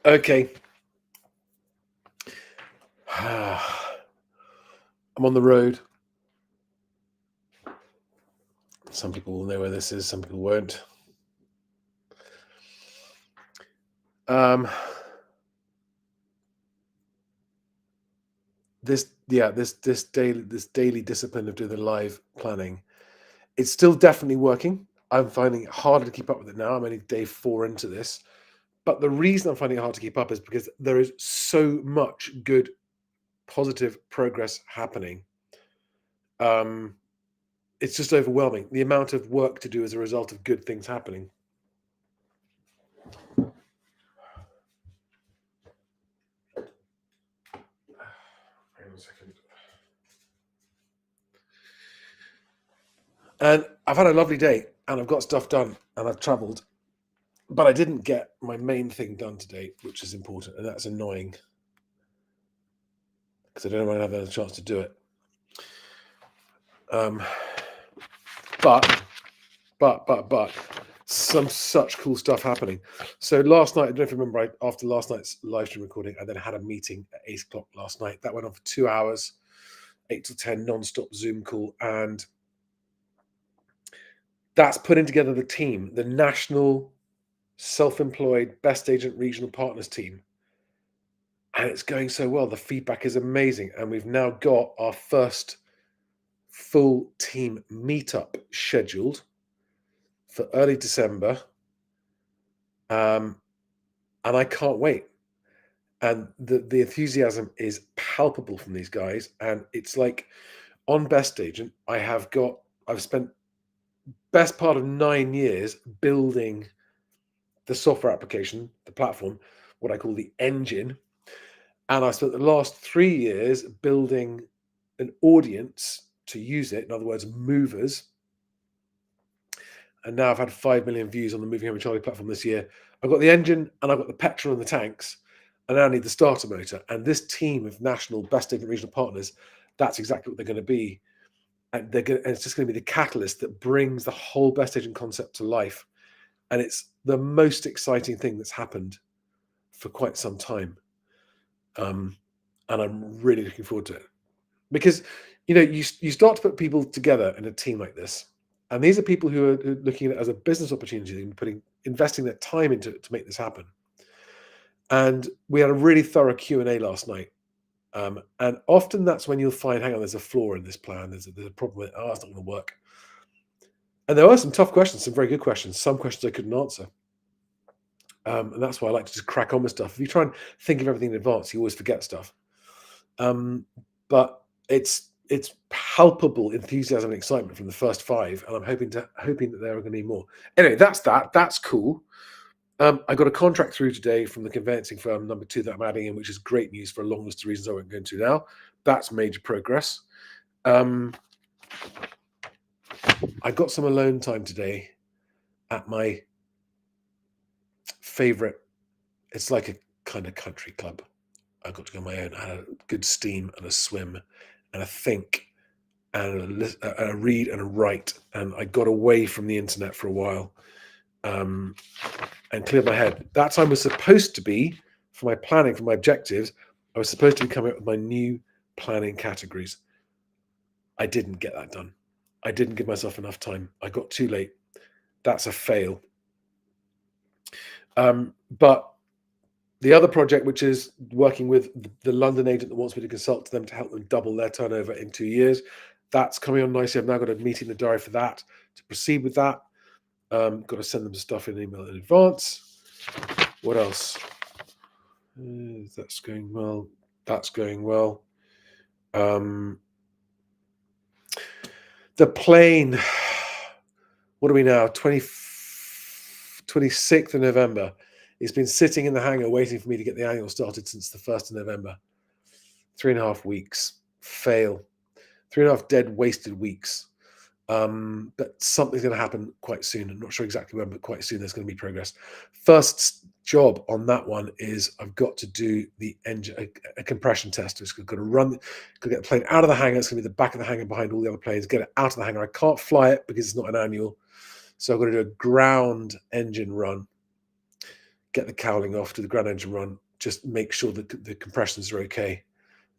Okay. I'm on the road. Some people will know where this is, some people won't. This daily discipline of doing the live planning, it's still definitely working. I'm finding it harder to keep up with it now. I'm only day 4 into this. But the reason I'm finding it hard to keep up is because there is so much good, positive progress happening. It's just overwhelming, the amount of work to do as a result of good things happening. Hang on a second. And I've had a lovely day, and I've got stuff done, and I've travelled, but I didn't get my main thing done today, which is important, and that's annoying because I don't know when I'll have a chance to do it. But some such cool stuff happening. So last night, I don't know if you remember, after last night's live stream recording, I then had a meeting at 8 o'clock last night. That went on for 2 hours, 8 to 10 non-stop Zoom call, and that's putting together the team, the national self-employed best agent regional partners team. And it's going so well. The feedback is amazing. And we've now got our first full team meetup scheduled for early December. And I can't wait. And the enthusiasm is palpable from these guys. And it's like on Best Agent, I've spent best part of 9 years building the software application, the platform, what I call the engine. And I spent the last 3 years building an audience to use it, in other words, movers. And now I've had 5 million views on the Moving Home with Charlie platform this year. I've got the engine and I've got the petrol and the tanks. And now I need the starter motor. And this team of national best agent regional partners, that's exactly what they're going to be. And it's just going to be the catalyst that brings the whole best agent concept to life. And it's the most exciting thing that's happened for quite some time. And I'm really looking forward to it. Because, you start to put people together in a team like this. And these are people who are looking at it as a business opportunity and investing their time into it to make this happen. And we had a really thorough Q&A last night. And often that's when you'll find, hang on, there's a flaw in this plan. There's a problem with, it's not going to work. And there were some tough questions, some very good questions, some questions I couldn't answer. And that's why I like to just crack on with stuff. If you try and think of everything in advance, you always forget stuff. But it's palpable enthusiasm and excitement from the first 5, and I'm hoping that there are going to be more. Anyway, that's cool. I got a contract through today from the conveyancing firm number 2 that I'm adding in, which is great news for a long list of reasons I won't go into now. That's major progress. I got some alone time today at my favorite. It's like a kind of country club. I got to go on my own. I had a good steam and a swim and a think and a read and a write. And I got away from the internet for a while and cleared my head. That time was supposed to be, for my planning, for my objectives, I was supposed to be coming up with my new planning categories. I didn't get that done. I didn't give myself enough time. I got too late. That's a fail. But the other project, which is working with the London agent that wants me to consult to them to help them double their turnover in 2 years, that's coming on nicely. I've now got a meeting in the diary for that to proceed with that. Got to send them stuff in an email in advance. What else? That's going well. That's going well. The plane. What are we now? 26th of November. It's been sitting in the hangar waiting for me to get the annual started since the 1st of November. 3.5 weeks. Fail. 3.5 dead, wasted weeks. But something's going to happen quite soon. I'm not sure exactly when, but quite soon there's going to be progress. First job on that one is I've got to do the engine, a compression test. I've got to get the plane out of the hangar. It's going to be the back of the hangar behind all the other planes. Get it out of the hangar. I can't fly it because it's not an annual. So I've got to do a ground engine run. get the cowling off, do the ground engine run, just make sure that the compressions are okay.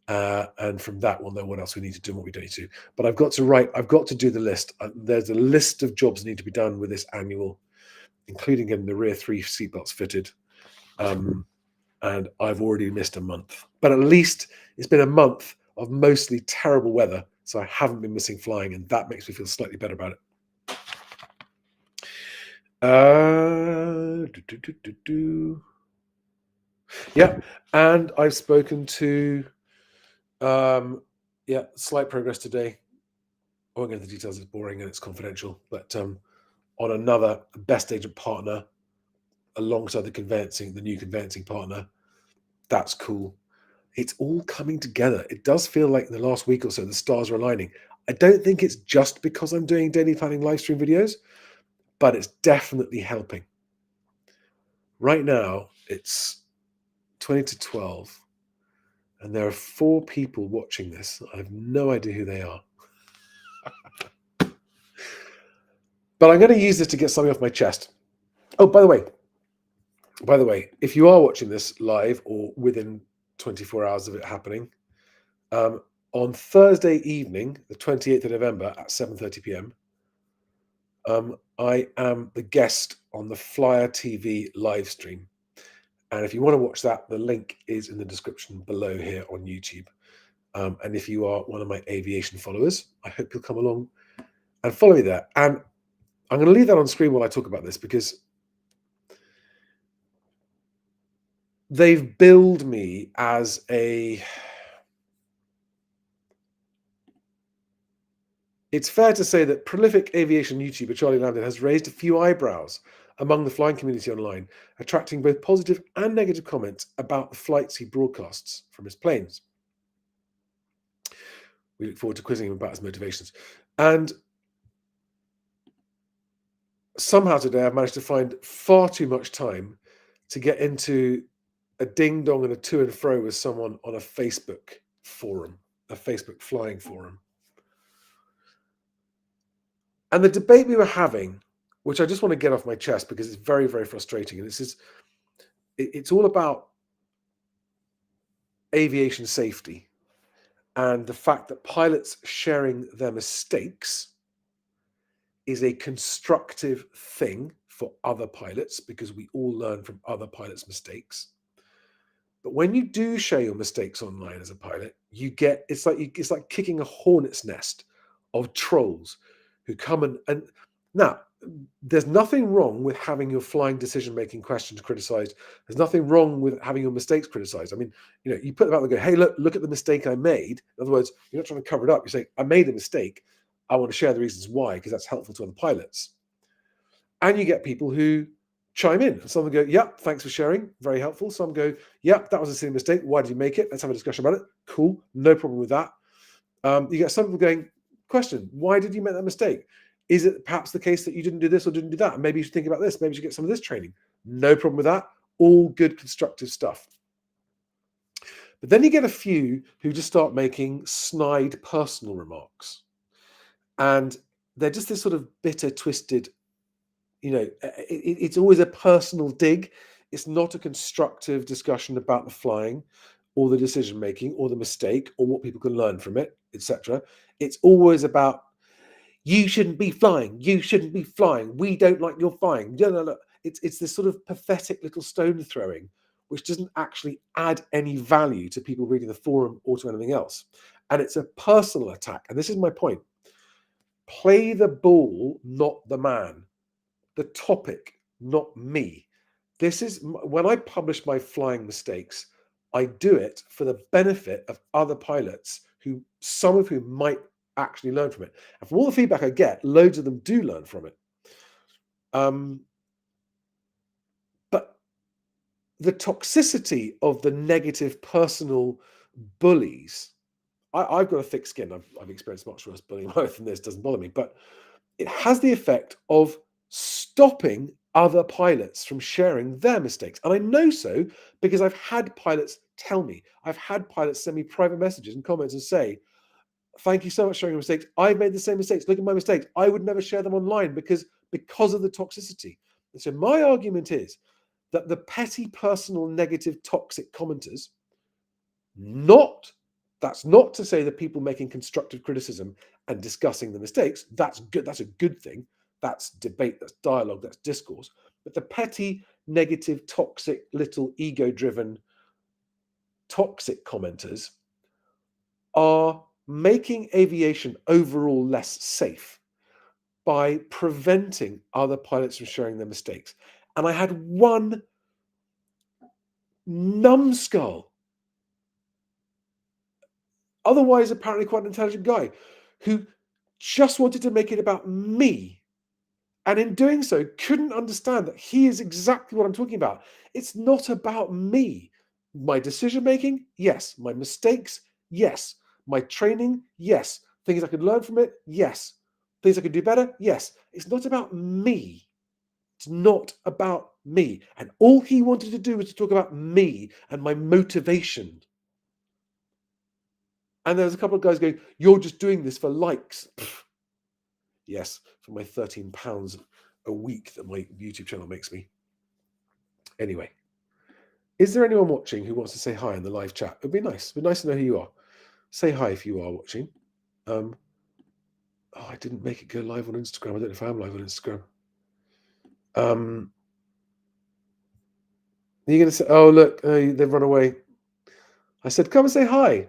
And from that, we'll know what else we need to do and what we don't need to. But I've got to do the list. There's a list of jobs that need to be done with this annual, including getting the rear 3 seatbelts fitted. And I've already missed a month. But at least it's been a month of mostly terrible weather, so I haven't been missing flying, and that makes me feel slightly better about it. Yeah, and I've spoken to slight progress today. I won't go into the details, it's boring and it's confidential, but on another best agent partner alongside the new conveyancing partner. That's cool. It's all coming together. It does feel like in the last week or so the stars are aligning. I don't think it's just because I'm doing daily planning live stream videos, but it's definitely helping. Right now, it's 20 to 12, and there are 4 people watching this. I have no idea who they are. But I'm going to use this to get something off my chest. Oh, by the way, if you are watching this live or within 24 hours of it happening, on Thursday evening, the 28th of November at 7:30 p.m., I am the guest on the Flyer TV live stream. And if you want to watch that, the link is in the description below here on YouTube. And if you are one of my aviation followers, I hope you'll come along and follow me there. And I'm going to leave that on screen while I talk about this, because they've billed me as it's fair to say that prolific aviation YouTuber Charlie Landon has raised a few eyebrows among the flying community online, attracting both positive and negative comments about the flights he broadcasts from his planes. We look forward to quizzing him about his motivations. And somehow today I've managed to find far too much time to get into a ding dong and a to and fro with someone on a Facebook forum, a Facebook flying forum. And the debate we were having, which I just want to get off my chest because it's very, very frustrating. And it's all about aviation safety and the fact that pilots sharing their mistakes is a constructive thing for other pilots, because we all learn from other pilots' mistakes. But when you do share your mistakes online as a pilot, it's like kicking a hornet's nest of trolls who come and now there's nothing wrong with having your flying decision-making questions criticized. There's nothing wrong with having your mistakes criticized. I mean, you put them out and go, hey, look at the mistake I made. In other words, you're not trying to cover it up. You're saying, I made a mistake. I want to share the reasons why, because that's helpful to other pilots. And you get people who chime in. Some go, yep, thanks for sharing. Very helpful. Some go, yep, that was a silly mistake. Why did you make it? Let's have a discussion about it. Cool. No problem with that. You get some people going, question, why did you make that mistake? Is it perhaps the case that you didn't do this or didn't do that? Maybe you should think about this. Maybe you should get some of this training. No problem with that. All good, constructive stuff. But then you get a few who just start making snide personal remarks. And they're just this sort of bitter, twisted, it's always a personal dig. It's not a constructive discussion about the flying or the decision making or the mistake or what people can learn from it, etc. It's always about, you shouldn't be flying. You shouldn't be flying. We don't like your flying. No. It's this sort of pathetic little stone throwing, which doesn't actually add any value to people reading the forum or to anything else. And it's a personal attack. And this is my point. Play the ball, not the man. The topic, not me. This is when I publish my flying mistakes, I do it for the benefit of other pilots some of whom might actually learn from it. And from all the feedback I get, loads of them do learn from it. But the toxicity of the negative personal bullies, I've got a thick skin. I've experienced much worse bullying in my life than this. Doesn't bother me, but it has the effect of stopping other pilots from sharing their mistakes. And I know so because I've had pilots tell me, I've had pilots send me private messages and comments and say, thank you so much for sharing your mistakes. I've made the same mistakes. Look at my mistakes. I would never share them online because of the toxicity. And so my argument is that the petty, personal, negative, toxic commenters, that's not to say that people making constructive criticism and discussing the mistakes, that's good. That's a good thing. That's debate, that's dialogue, that's discourse. But the petty, negative, toxic, little ego-driven, toxic commenters are making aviation overall less safe by preventing other pilots from sharing their mistakes. And I had one numbskull, otherwise apparently quite an intelligent guy, who just wanted to make it about me. And in doing so, couldn't understand that he is exactly what I'm talking about. It's not about me. My decision making, yes. My mistakes, yes. My training, yes. Things I could learn from it, yes. Things I could do better, yes. It's not about me. It's not about me. And all he wanted to do was to talk about me and my motivation. And there was a couple of guys going, "You're just doing this for likes." Pfft. Yes, for my £13 a week that my YouTube channel makes me. Anyway, is there anyone watching who wants to say hi in the live chat? It'd be nice. It'd be nice to know who you are. Say hi if you are watching. I didn't make it go live on Instagram. I don't know if I'm live on Instagram. You're going to say, "Oh, look, they've run away." I said, "Come and say hi."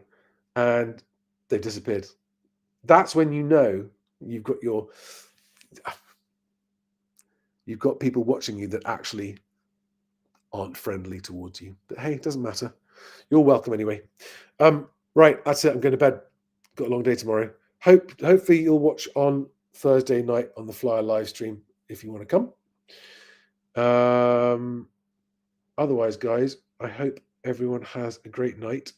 And they've disappeared. That's when you know you've got people watching you that actually aren't friendly towards you. But hey, it doesn't matter. You're welcome anyway. Right, that's it. I'm going to bed. Got a long day tomorrow. Hopefully you'll watch on Thursday night on the Flyer live stream if you want to come. Otherwise, guys, I hope everyone has a great night.